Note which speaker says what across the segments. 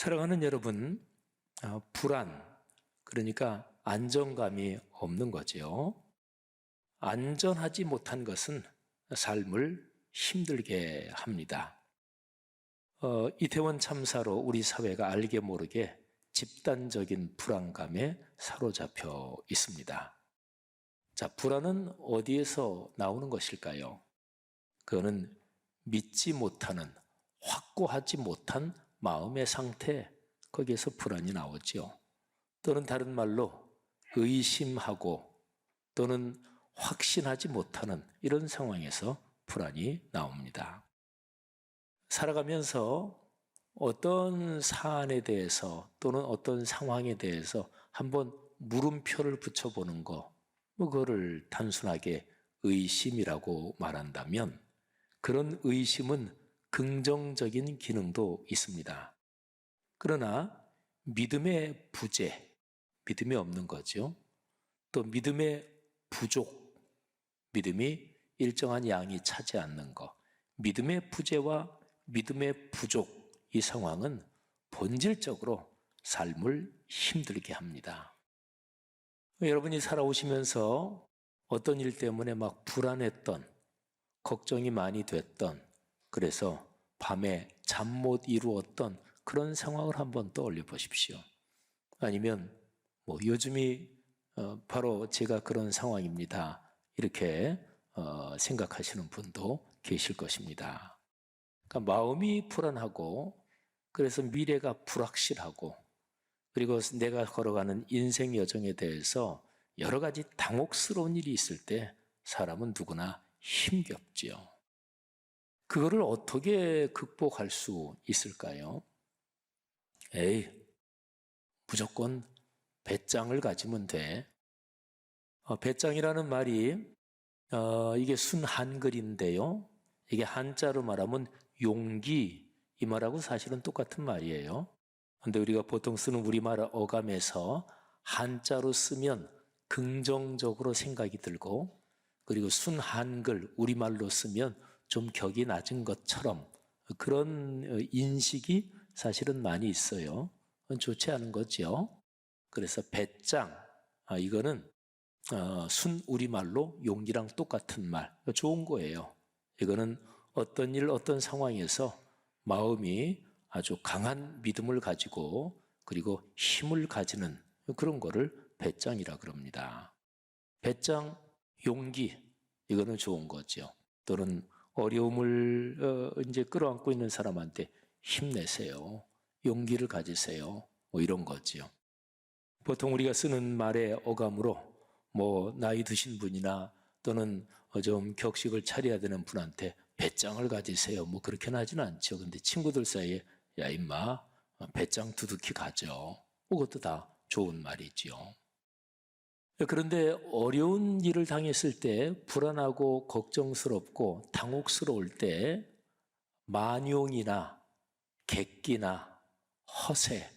Speaker 1: 사랑하는 여러분, 불안, 그러니까 안정감이 없는 거죠. 안전하지 못한 것은 삶을 힘들게 합니다. 이태원 참사로 우리 사회가 알게 모르게 집단적인 불안감에 사로잡혀 있습니다. 자, 불안은 어디에서 나오는 것일까요? 그거는 믿지 못하는, 확고하지 못한 마음의 상태, 거기에서 불안이 나오죠. 또는 다른 말로 의심하고 또는 확신하지 못하는 이런 상황에서 불안이 나옵니다. 살아가면서 어떤 사안에 대해서 또는 어떤 상황에 대해서 한번 물음표를 붙여보는 거, 그거를 단순하게 의심이라고 말한다면 그런 의심은 긍정적인 기능도 있습니다. 그러나 믿음의 부재, 믿음이 없는 거죠. 또 믿음의 부족, 믿음이 일정한 양이 차지 않는 것, 믿음의 부재와 믿음의 부족, 이 상황은 본질적으로 삶을 힘들게 합니다. 여러분이 살아오시면서 어떤 일 때문에 막 불안했던, 걱정이 많이 됐던, 그래서 밤에 잠 못 이루었던 그런 상황을 한번 떠올려 보십시오. 아니면 요즘이 바로 제가 그런 상황입니다. 이렇게 생각하시는 분도 계실 것입니다. 그러니까 마음이 불안하고 그래서 미래가 불확실하고 그리고 내가 걸어가는 인생 여정에 대해서 여러 가지 당혹스러운 일이 있을 때 사람은 누구나 힘겹지요. 그거를 어떻게 극복할 수 있을까요? 무조건 배짱을 가지면 돼. 배짱이라는 말이 이게 순한글인데요. 이게 한자로 말하면 용기, 이 말하고 사실은 똑같은 말이에요. 그런데 우리가 보통 쓰는 우리말 어감에서 한자로 쓰면 긍정적으로 생각이 들고, 그리고 순한글, 우리말로 쓰면 좀 격이 낮은 것처럼 그런 인식이 사실은 많이 있어요. 좋지 않은 거죠. 그래서 배짱, 이거는 순 우리말로 용기랑 똑같은 말, 좋은 거예요. 이거는 어떤 일, 어떤 상황에서 마음이 아주 강한 믿음을 가지고 그리고 힘을 가지는 그런 거를 배짱이라 그럽니다. 배짱, 용기, 이거는 좋은 거죠. 또는 어려움을 이제 끌어안고 있는 사람한테 힘내세요. 용기를 가지세요. 이런 거죠. 보통 우리가 쓰는 말의 어감으로 나이 드신 분이나 또는 좀 격식을 차려야 되는 분한테 배짱을 가지세요. 그렇게는 하진 않죠. 근데 친구들 사이에 야 임마 배짱 두둑히 가져. 그것도 다 좋은 말이죠. 그런데 어려운 일을 당했을 때 불안하고 걱정스럽고 당혹스러울 때 만용이나 객기나 허세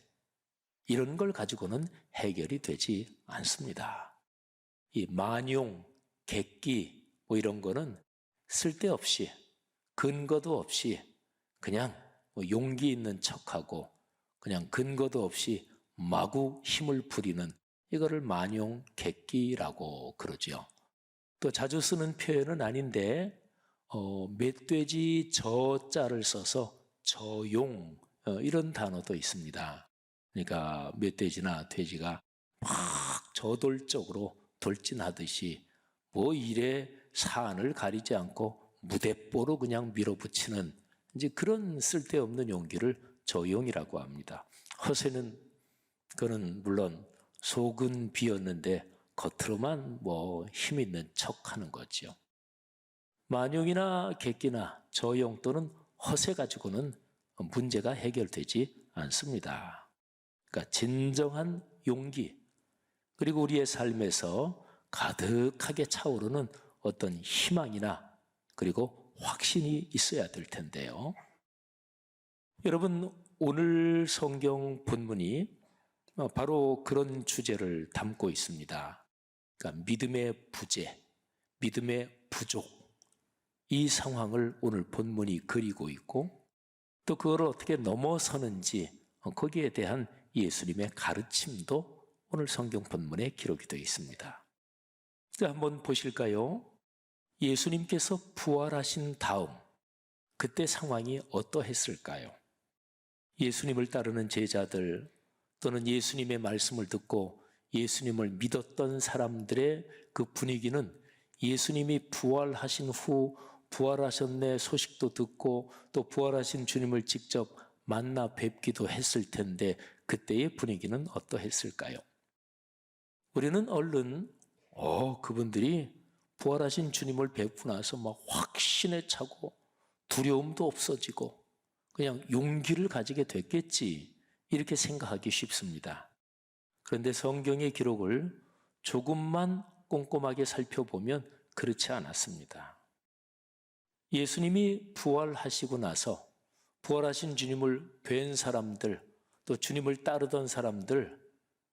Speaker 1: 이런 걸 가지고는 해결이 되지 않습니다. 이 만용, 객기 이런 거는 쓸데없이 근거도 없이 그냥 용기 있는 척하고 그냥 근거도 없이 마구 힘을 부리는 이거를 만용, 객기라고 그러죠. 또 자주 쓰는 표현은 아닌데 멧돼지 저자를 써서 저용 이런 단어도 있습니다. 그러니까 멧돼지나 돼지가 막 저돌적으로 돌진하듯이 일에 사안을 가리지 않고 무대뽀로 그냥 밀어붙이는 이제 그런 쓸데없는 용기를 저용이라고 합니다. 허세는 그는 물론 속은 비었는데 겉으로만 힘 있는 척하는 거죠. 만용이나 객기나 저용 또는 허세 가지고는 문제가 해결되지 않습니다. 그러니까 진정한 용기, 그리고 우리의 삶에서 가득하게 차오르는 어떤 희망이나 그리고 확신이 있어야 될 텐데요. 여러분, 오늘 성경 본문이 바로 그런 주제를 담고 있습니다. 그러니까 믿음의 부재, 믿음의 부족, 이 상황을 오늘 본문이 그리고 있고 또 그걸 어떻게 넘어서는지 거기에 대한 예수님의 가르침도 오늘 성경 본문에 기록이 되어 있습니다. 한번 보실까요? 예수님께서 부활하신 다음 그때 상황이 어떠했을까요? 예수님을 따르는 제자들 또는 예수님의 말씀을 듣고 예수님을 믿었던 사람들의 그 분위기는 예수님이 부활하신 후 부활하셨네 소식도 듣고 또 부활하신 주님을 직접 만나 뵙기도 했을 텐데 그때의 분위기는 어떠했을까요? 우리는 얼른 그분들이 부활하신 주님을 뵙고 나서 막 확신에 차고 두려움도 없어지고 그냥 용기를 가지게 됐겠지 이렇게 생각하기 쉽습니다. 그런데 성경의 기록을 조금만 꼼꼼하게 살펴보면 그렇지 않았습니다. 예수님이 부활하시고 나서 부활하신 주님을 뵌 사람들 또 주님을 따르던 사람들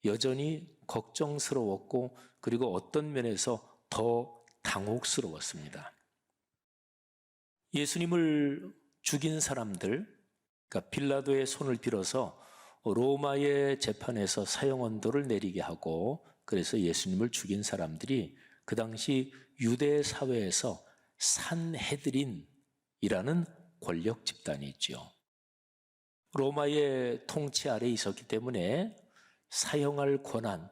Speaker 1: 여전히 걱정스러웠고 그리고 어떤 면에서 더 당혹스러웠습니다. 예수님을 죽인 사람들, 그러니까 빌라도의 손을 빌어서 로마의 재판에서 사형언도를 내리게 하고 그래서 예수님을 죽인 사람들이 그 당시 유대 사회에서 산헤드린이라는 권력 집단이 있죠. 로마의 통치 아래에 있었기 때문에 사형할 권한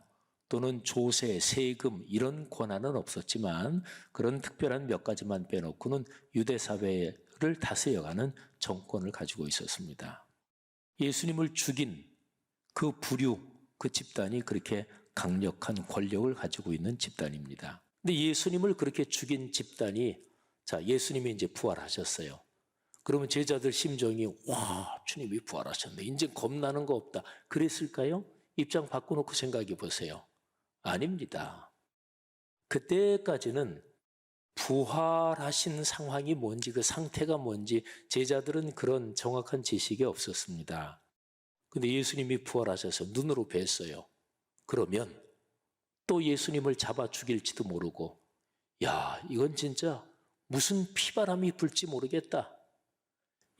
Speaker 1: 또는 조세, 세금 이런 권한은 없었지만 그런 특별한 몇 가지만 빼놓고는 유대 사회를 다스려가는 정권을 가지고 있었습니다. 예수님을 죽인 그 부류, 그 집단이 그렇게 강력한 권력을 가지고 있는 집단입니다. 근데 예수님을 그렇게 죽인 집단이 예수님이 이제 부활하셨어요. 그러면 제자들 심정이 와, 주님이 부활하셨네. 이제 겁나는 거 없다. 그랬을까요? 입장 바꿔놓고 생각해 보세요. 아닙니다. 그때까지는 부활하신 상황이 뭔지 그 상태가 뭔지 제자들은 그런 정확한 지식이 없었습니다. 근데 예수님이 부활하셔서 눈으로 뵀어요. 그러면 또 예수님을 잡아 죽일지도 모르고 야, 이건 진짜 무슨 피바람이 불지 모르겠다.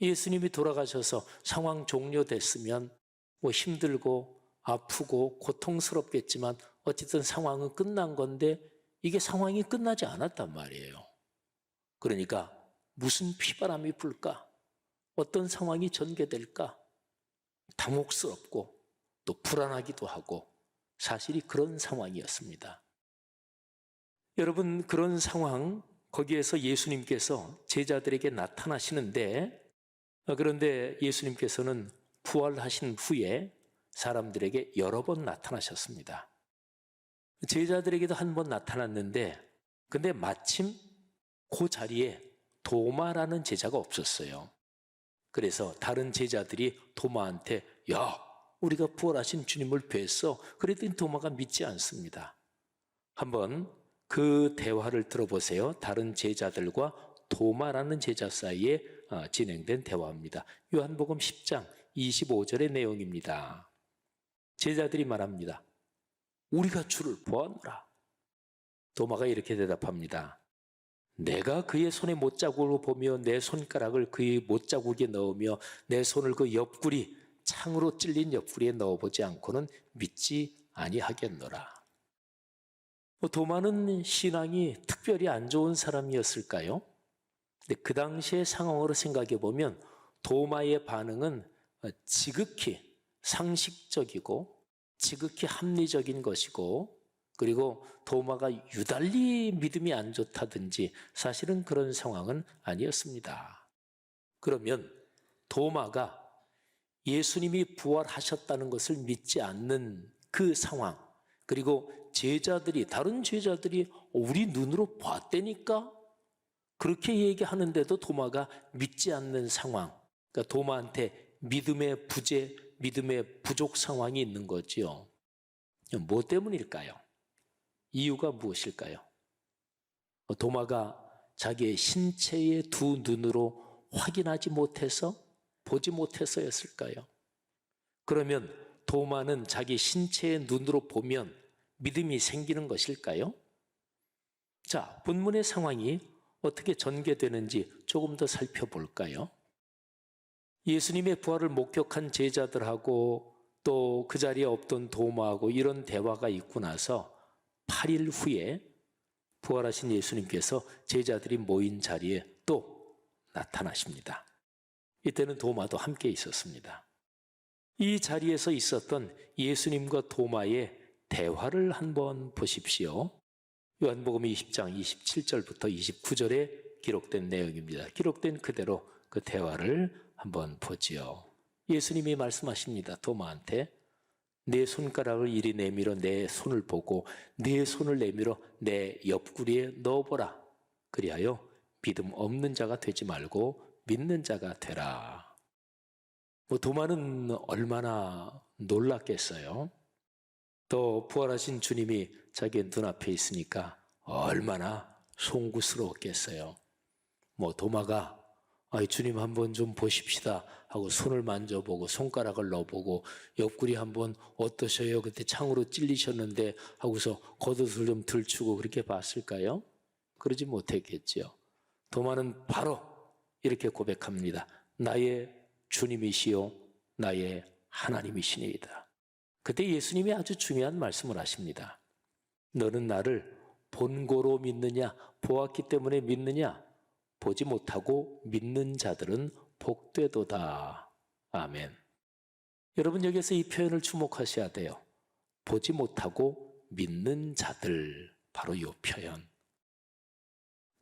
Speaker 1: 예수님이 돌아가셔서 상황 종료됐으면 뭐 힘들고 아프고 고통스럽겠지만 어쨌든 상황은 끝난 건데 이게 상황이 끝나지 않았단 말이에요. 그러니까 무슨 피바람이 불까? 어떤 상황이 전개될까? 당혹스럽고 또 불안하기도 하고 사실이 그런 상황이었습니다. 여러분, 그런 상황 거기에서 예수님께서 제자들에게 나타나시는데 그런데 예수님께서는 부활하신 후에 사람들에게 여러 번 나타나셨습니다. 제자들에게도 한 번 나타났는데 근데 마침 그 자리에 도마라는 제자가 없었어요. 그래서 다른 제자들이 도마한테 야, 우리가 부활하신 주님을 뵀어. 그랬더니 도마가 믿지 않습니다. 한번 그 대화를 들어보세요. 다른 제자들과 도마라는 제자 사이에 진행된 대화입니다. 요한복음 10장 25절의 내용입니다. 제자들이 말합니다. 우리가 주를 보았노라. 도마가 이렇게 대답합니다. 내가 그의 손에 못자국을 보며 내 손가락을 그의 못자국에 넣으며 내 손을 그 옆구리 창으로 찔린 옆구리에 넣어보지 않고는 믿지 아니하겠노라. 도마는 신앙이 특별히 안 좋은 사람이었을까요? 근데 그 당시의 상황으로 생각해 보면 도마의 반응은 지극히 상식적이고 지극히 합리적인 것이고 그리고 도마가 유달리 믿음이 안 좋다든지 사실은 그런 상황은 아니었습니다. 그러면 도마가 예수님이 부활하셨다는 것을 믿지 않는 그 상황 그리고 제자들이 다른 제자들이 우리 눈으로 봤다니까 그렇게 얘기하는데도 도마가 믿지 않는 상황 그러니까 도마한테 믿음의 부재, 믿음의 부족 상황이 있는 거지요. 뭐 때문일까요? 이유가 무엇일까요? 도마가 자기의 신체의 두 눈으로 확인하지 못해서 보지 못해서였을까요? 그러면 도마는 자기 신체의 눈으로 보면 믿음이 생기는 것일까요? 자, 본문의 상황이 어떻게 전개되는지 조금 더 살펴볼까요? 예수님의 부활을 목격한 제자들하고 또 그 자리에 없던 도마하고 이런 대화가 있고 나서 8일 후에 부활하신 예수님께서 제자들이 모인 자리에 또 나타나십니다. 이때는 도마도 함께 있었습니다. 이 자리에서 있었던 예수님과 도마의 대화를 한번 보십시오. 요한복음 20장 27절부터 29절에 기록된 내용입니다. 기록된 그대로 그 대화를 한번 보지요. 예수님이 말씀하십니다. 도마한테 내 손가락을 이리 내밀어 내 손을 보고 내 손을 내밀어 내 옆구리에 넣어보라. 그리하여 믿음 없는 자가 되지 말고 믿는 자가 되라. 도마는 얼마나 놀랐겠어요. 또 부활하신 주님이 자기 눈앞에 있으니까 얼마나 송구스러웠겠어요. 도마가 주님 한번 좀 보십시다 하고 손을 만져보고 손가락을 넣어보고 옆구리 한번 어떠셔요? 그때 창으로 찔리셨는데 하고서 겉옷을 좀 들추고 그렇게 봤을까요? 그러지 못했겠지요. 도마는 바로 이렇게 고백합니다. 나의 주님이시요 나의 하나님이시니이다. 그때 예수님이 아주 중요한 말씀을 하십니다. 너는 나를 본고로 믿느냐 보았기 때문에 믿느냐 보지 못하고 믿는 자들은 복되도다. 아멘. 여러분 여기서 이 표현을 주목하셔야 돼요. 보지 못하고 믿는 자들, 바로 이 표현.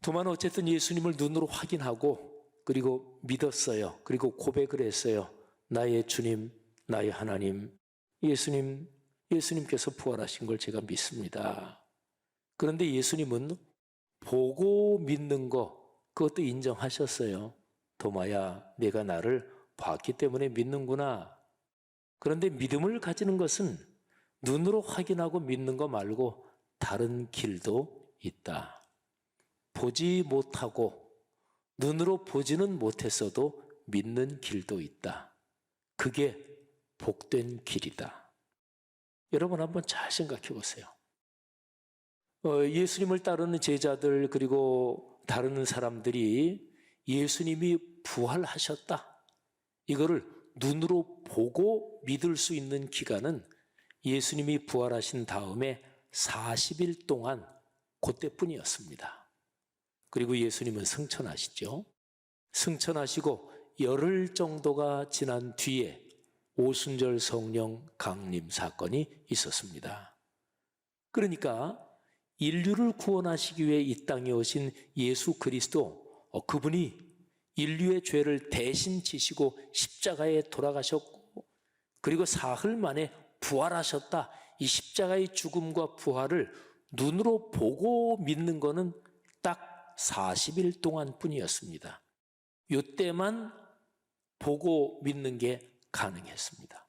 Speaker 1: 도마는 어쨌든 예수님을 눈으로 확인하고 그리고 믿었어요. 그리고 고백을 했어요. 나의 주님, 나의 하나님, 예수님께서 부활하신 걸 제가 믿습니다. 그런데 예수님은 보고 믿는 거 그것도 인정하셨어요. 도마야, 내가 나를 봤기 때문에 믿는구나. 그런데 믿음을 가지는 것은 눈으로 확인하고 믿는 거 말고 다른 길도 있다. 보지 못하고 눈으로 보지는 못했어도 믿는 길도 있다. 그게 복된 길이다. 여러분 한번 잘 생각해 보세요. 예수님을 따르는 제자들 그리고 다른 사람들이 예수님이 부활하셨다. 이거를 눈으로 보고 믿을 수 있는 기간은 예수님이 부활하신 다음에 40일 동안 그때뿐이었습니다. 그리고 예수님은 승천하시죠. 승천하시고 열흘 정도가 지난 뒤에 오순절 성령 강림 사건이 있었습니다. 그러니까 인류를 구원하시기 위해 이 땅에 오신 예수 그리스도, 그분이 인류의 죄를 대신 지시고 십자가에 돌아가셨고 그리고 사흘 만에 부활하셨다. 이 십자가의 죽음과 부활을 눈으로 보고 믿는 것은 딱 40일 동안 뿐이었습니다. 이때만 보고 믿는 게 가능했습니다.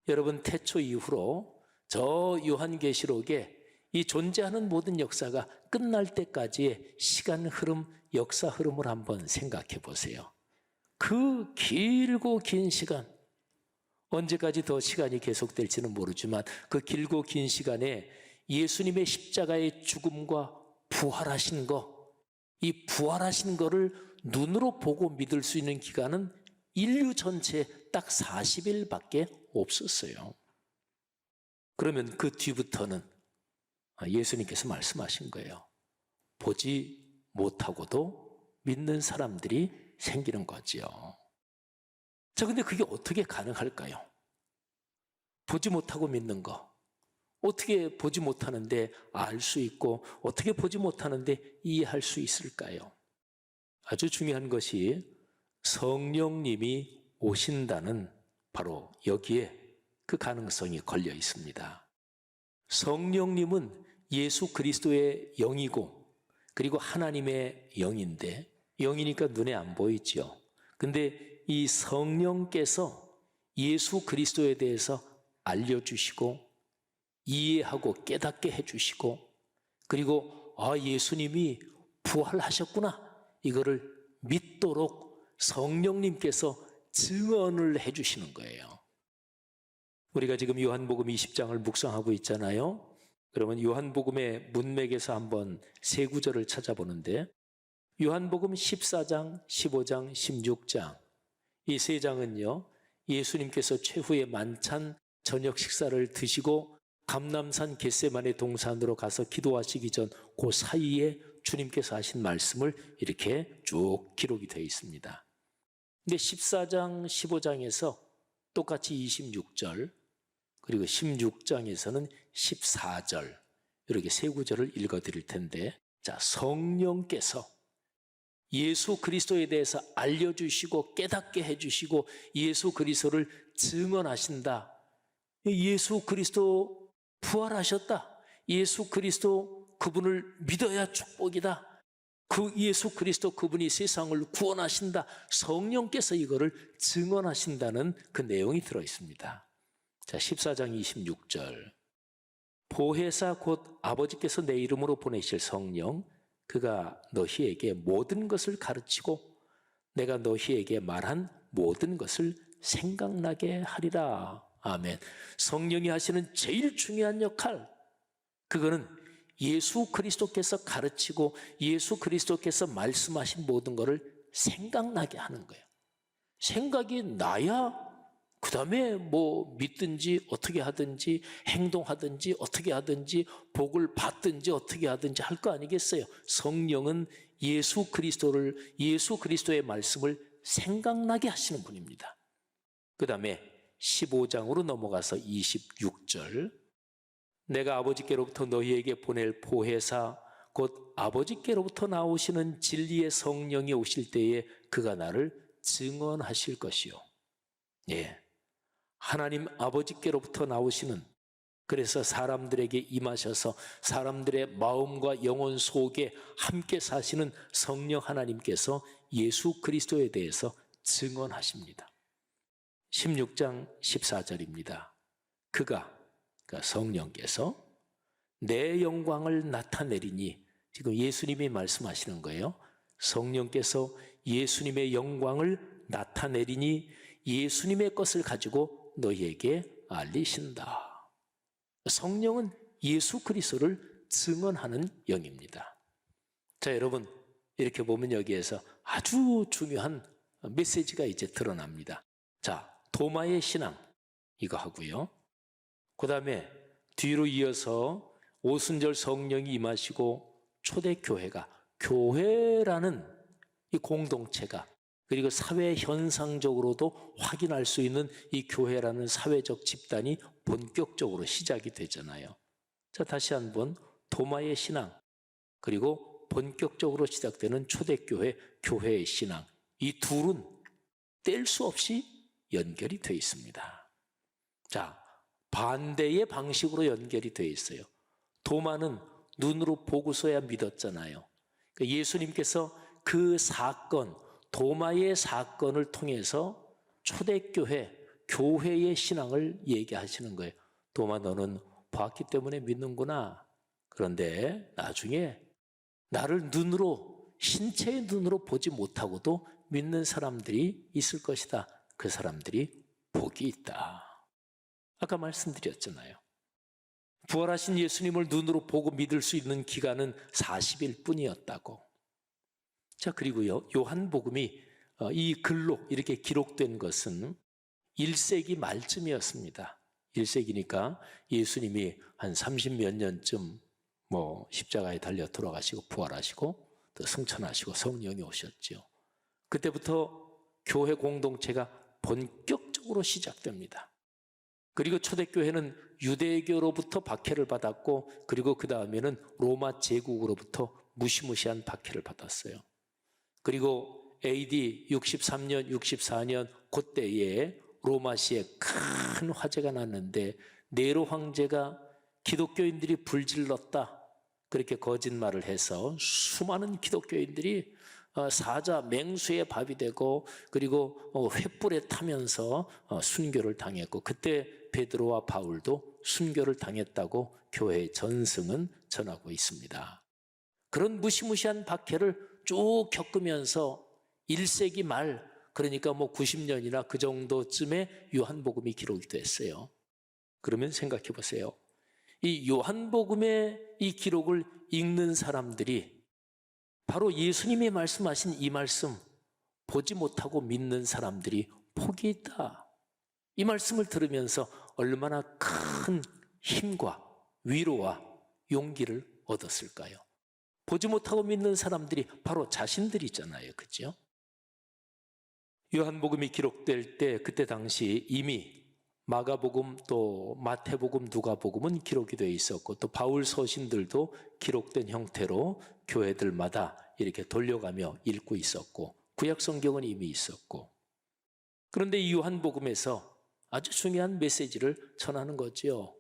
Speaker 1: 여러분 태초 이후로 저 요한계시록에 이 존재하는 모든 역사가 끝날 때까지의 시간 흐름, 역사 흐름을 한번 생각해 보세요. 그 길고 긴 시간, 언제까지 더 시간이 계속될지는 모르지만 그 길고 긴 시간에 예수님의 십자가의 죽음과 부활하신 거, 이 부활하신 거를 눈으로 보고 믿을 수 있는 기간은 인류 전체에 딱 40일밖에 없었어요. 그러면 그 뒤부터는 예수님께서 말씀하신 거예요. 보지 못하고도 믿는 사람들이 생기는 거지요. 자, 근데 그게 어떻게 가능할까요? 보지 못하고 믿는 거. 어떻게 보지 못하는데 알 수 있고 어떻게 보지 못하는데 이해할 수 있을까요? 아주 중요한 것이 성령님이 오신다는 바로 여기에 그 가능성이 걸려 있습니다. 성령님은 예수 그리스도의 영이고 그리고 하나님의 영인데 영이니까 눈에 안 보이죠. 근데 이 성령께서 예수 그리스도에 대해서 알려주시고 이해하고 깨닫게 해주시고 그리고 예수님이 부활하셨구나 이거를 믿도록 성령님께서 증언을 해주시는 거예요. 우리가 지금 요한복음 20장을 묵상하고 있잖아요. 그러면 요한복음의 문맥에서 한번 세 구절을 찾아보는데 요한복음 14장, 15장, 16장 이 세 장은요, 예수님께서 최후의 만찬 저녁 식사를 드시고 감람산 겟세마네 동산으로 가서 기도하시기 전 그 사이에 주님께서 하신 말씀을 이렇게 쭉 기록이 되어 있습니다. 근데 14장, 15장에서 똑같이 26절, 그리고 16장에서는 14절, 이렇게 세 구절을 읽어드릴 텐데, 자, 성령께서 예수 그리스도에 대해서 알려주시고 깨닫게 해주시고 예수 그리스도를 증언하신다. 예수 그리스도 부활하셨다. 예수 그리스도 그분을 믿어야 축복이다. 그 예수 그리스도 그분이 세상을 구원하신다. 성령께서 이거를 증언하신다는 그 내용이 들어있습니다. 자, 14장 26절. 보혜사 곧 아버지께서 내 이름으로 보내실 성령, 그가 너희에게 모든 것을 가르치고 내가 너희에게 말한 모든 것을 생각나게 하리라. 아멘. 성령이 하시는 제일 중요한 역할, 그거는 예수 그리스도께서 가르치고 예수 그리스도께서 말씀하신 모든 것을 생각나게 하는 거예요. 생각이 나야 그 다음에 뭐 믿든지 어떻게 하든지 행동하든지 어떻게 하든지 복을 받든지 어떻게 하든지 할 거 아니겠어요. 성령은 예수 그리스도의 말씀을 생각나게 하시는 분입니다. 그 다음에 15장으로 넘어가서 26절. 내가 아버지께로부터 너희에게 보낼 보혜사 곧 아버지께로부터 나오시는 진리의 성령이 오실 때에 그가 나를 증언하실 것이요. 예, 하나님 아버지께로부터 나오시는, 그래서 사람들에게 임하셔서 사람들의 마음과 영혼 속에 함께 사시는 성령 하나님께서 예수 그리스도에 대해서 증언하십니다. 16장 14절입니다. 그러니까 성령께서 내 영광을 나타내리니, 지금 예수님이 말씀하시는 거예요. 성령께서 예수님의 영광을 나타내리니 예수님의 것을 가지고 너희에게 알리신다. 성령은 예수 그리스도를 증언하는 영입니다. 자, 여러분, 이렇게 보면 여기에서 아주 중요한 메시지가 이제 드러납니다. 자, 도마의 신앙, 이거 하고요. 그 다음에 뒤로 이어서 오순절 성령이 임하시고 초대교회가, 교회라는 이 공동체가, 그리고 사회 현상적으로도 확인할 수 있는 이 교회라는 사회적 집단이 본격적으로 시작이 되잖아요. 자, 다시 한번 도마의 신앙, 그리고 본격적으로 시작되는 초대교회, 교회의 신앙, 이 둘은 뗄 수 없이 연결이 되어 있습니다. 자, 반대의 방식으로 연결이 되어 있어요. 도마는 눈으로 보고서야 믿었잖아요. 그러니까 예수님께서 그 사건, 도마의 사건을 통해서 초대교회, 교회의 신앙을 얘기하시는 거예요. 도마, 너는 봤기 때문에 믿는구나. 그런데 나중에 나를 눈으로, 신체의 눈으로 보지 못하고도 믿는 사람들이 있을 것이다. 그 사람들이 복이 있다. 아까 말씀드렸잖아요. 부활하신 예수님을 눈으로 보고 믿을 수 있는 기간은 40일 뿐이었다고. 자, 그리고요, 요한복음이 이 글로 이렇게 기록된 것은 1세기 말쯤이었습니다. 1세기니까 예수님이 한 30몇 년쯤 십자가에 달려 돌아가시고 부활하시고 또 승천하시고 성령이 오셨죠. 그때부터 교회 공동체가 본격적으로 시작됩니다. 그리고 초대교회는 유대교로부터 박해를 받았고, 그리고 그 다음에는 로마 제국으로부터 무시무시한 박해를 받았어요. 그리고 AD 63년, 64년 그때에 로마시에 큰 화재가 났는데 네로 황제가 기독교인들이 불질렀다, 그렇게 거짓말을 해서 수많은 기독교인들이 사자 맹수의 밥이 되고, 그리고 횃불에 타면서 순교를 당했고, 그때 베드로와 바울도 순교를 당했다고 교회의 전승은 전하고 있습니다. 그런 무시무시한 박해를 쭉 겪으면서 1세기 말, 그러니까 90년이나 그 정도쯤에 요한복음이 기록이 됐어요. 그러면 생각해 보세요. 이 요한복음의 이 기록을 읽는 사람들이 바로 예수님이 말씀하신 이 말씀, 보지 못하고 믿는 사람들이 복이 있다. 이 말씀을 들으면서 얼마나 큰 힘과 위로와 용기를 얻었을까요? 보지 못하고 믿는 사람들이 바로 자신들이잖아요. 그렇죠? 요한복음이 기록될 때 그때 당시 이미 마가복음 또 마태복음 누가복음은 기록이 되어 있었고 또 바울 서신들도 기록된 형태로 교회들마다 이렇게 돌려가며 읽고 있었고 구약 성경은 이미 있었고 그런데 이 요한복음에서 아주 중요한 메시지를 전하는 거죠.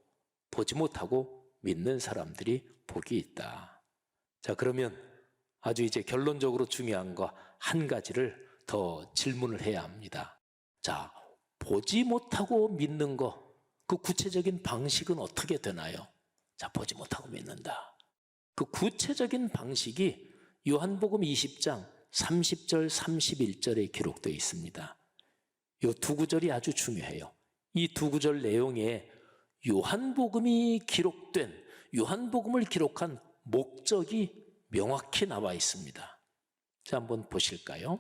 Speaker 1: 보지 못하고 믿는 사람들이 복이 있다. 자, 그러면 아주 이제 결론적으로 중요한 거 한 가지를 더 질문을 해야 합니다. 자, 보지 못하고 믿는 거, 그 구체적인 방식은 어떻게 되나요? 자, 보지 못하고 믿는다. 그 구체적인 방식이 요한복음 20장 30절, 31절에 기록되어 있습니다. 이 두 구절이 아주 중요해요. 이 두 구절 내용에 요한복음이 기록된, 요한복음을 기록한 목적이 명확히 나와 있습니다. 자, 한번 보실까요?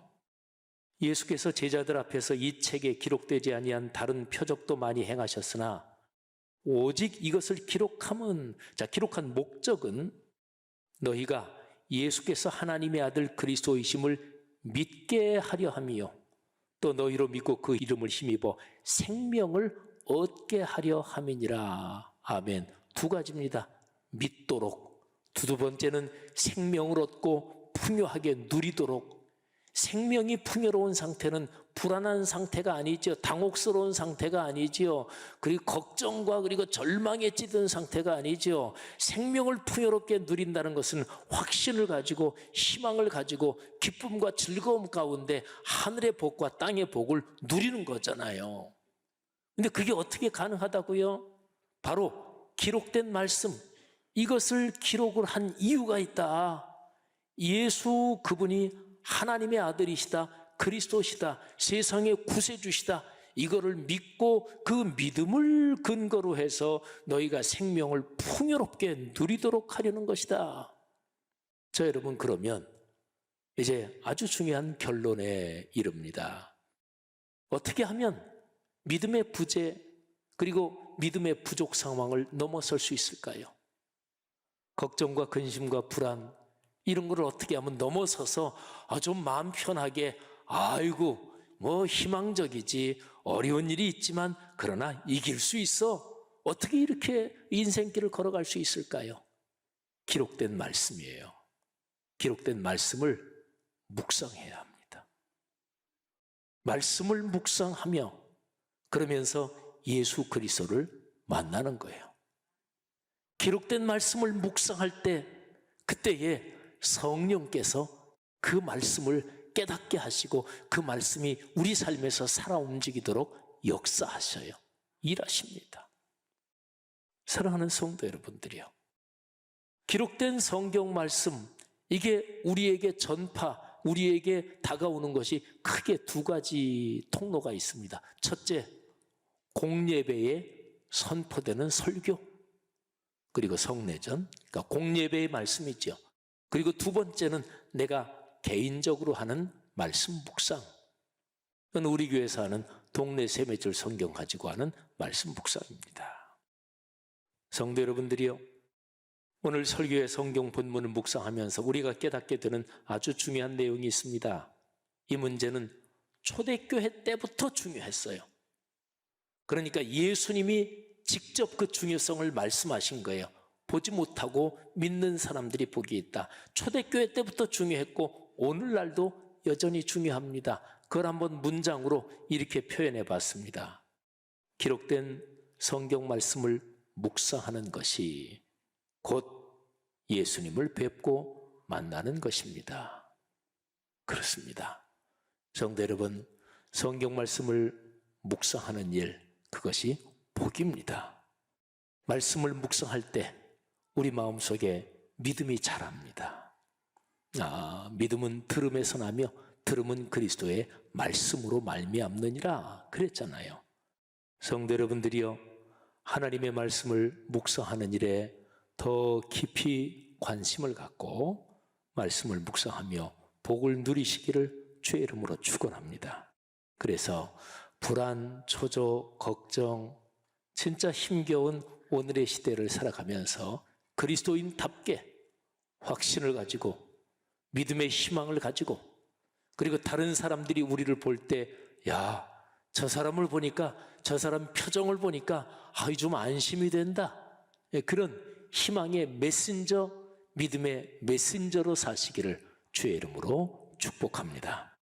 Speaker 1: 예수께서 제자들 앞에서 이 책에 기록되지 아니한 다른 표적도 많이 행하셨으나 오직 이것을 기록한 목적은 너희가 예수께서 하나님의 아들 그리스도이심을 믿게 하려 함이요 또 너희로 믿고 그 이름을 힘입어 생명을 얻게 하려 함이니라. 아멘. 두 가지입니다. 믿도록. 두 번째는 생명을 얻고 풍요하게 누리도록. 생명이 풍요로운 상태는 불안한 상태가 아니죠. 당혹스러운 상태가 아니죠. 그리고 걱정과 그리고 절망에 찌든 상태가 아니죠. 생명을 풍요롭게 누린다는 것은 확신을 가지고 희망을 가지고 기쁨과 즐거움 가운데 하늘의 복과 땅의 복을 누리는 거잖아요. 근데 그게 어떻게 가능하다고요? 바로 기록된 말씀, 이것을 기록을 한 이유가 있다. 예수 그분이 하나님의 아들이시다, 그리스도시다, 세상의 구세주시다, 이거를 믿고 그 믿음을 근거로 해서 너희가 생명을 풍요롭게 누리도록 하려는 것이다. 자, 여러분, 그러면 이제 아주 중요한 결론에 이릅니다. 어떻게 하면 믿음의 부재 그리고 믿음의 부족 상황을 넘어설 수 있을까요? 걱정과 근심과 불안 이런 걸 어떻게 하면 넘어서서 좀 마음 편하게 아이고 뭐 희망적이지 어려운 일이 있지만 그러나 이길 수 있어. 어떻게 이렇게 인생길을 걸어갈 수 있을까요? 기록된 말씀이에요. 기록된 말씀을 묵상해야 합니다. 말씀을 묵상하며 그러면서 예수 그리스도를 만나는 거예요. 기록된 말씀을 묵상할 때 그때에 성령께서 그 말씀을 깨닫게 하시고 그 말씀이 우리 삶에서 살아 움직이도록 역사하셔요. 일하십니다. 사랑하는 성도 여러분들이요, 기록된 성경 말씀, 이게 우리에게 전파, 우리에게 다가오는 것이 크게 두 가지 통로가 있습니다. 첫째, 공예배에 선포되는 설교, 그리고 성례전, 그러니까 공예배의 말씀이죠. 그리고 두 번째는 내가 개인적으로 하는 말씀 묵상. 그건 우리 교회에서 하는 동네 세매줄 성경 가지고 하는 말씀 묵상입니다. 성도 여러분들이요, 오늘 설교의 성경 본문을 묵상하면서 우리가 깨닫게 되는 아주 중요한 내용이 있습니다. 이 문제는 초대교회 때부터 중요했어요. 그러니까 예수님이 직접 그 중요성을 말씀하신 거예요. 보지 못하고 믿는 사람들이 복이 있다. 초대교회 때부터 중요했고 오늘날도 여전히 중요합니다. 그걸 한번 문장으로 이렇게 표현해 봤습니다. 기록된 성경 말씀을 묵상하는 것이 곧 예수님을 뵙고 만나는 것입니다. 그렇습니다. 성도 여러분, 성경 말씀을 묵상하는 일, 그것이 복입니다. 말씀을 묵상할 때 우리 마음속에 믿음이 자랍니다. 믿음은 들음에서 나며 들음은 그리스도의 말씀으로 말미암느니라 그랬잖아요. 성도 여러분들이요, 하나님의 말씀을 묵상하는 일에 더 깊이 관심을 갖고 말씀을 묵상하며 복을 누리시기를 주의 이름으로 축원합니다. 그래서 불안, 초조, 걱정, 진짜 힘겨운 오늘의 시대를 살아가면서 그리스도인답게 확신을 가지고 믿음의 희망을 가지고, 그리고 다른 사람들이 우리를 볼 때 야, 저 사람을 보니까, 저 사람 표정을 보니까 좀 안심이 된다, 그런 희망의 메신저, 믿음의 메신저로 사시기를 주의 이름으로 축복합니다.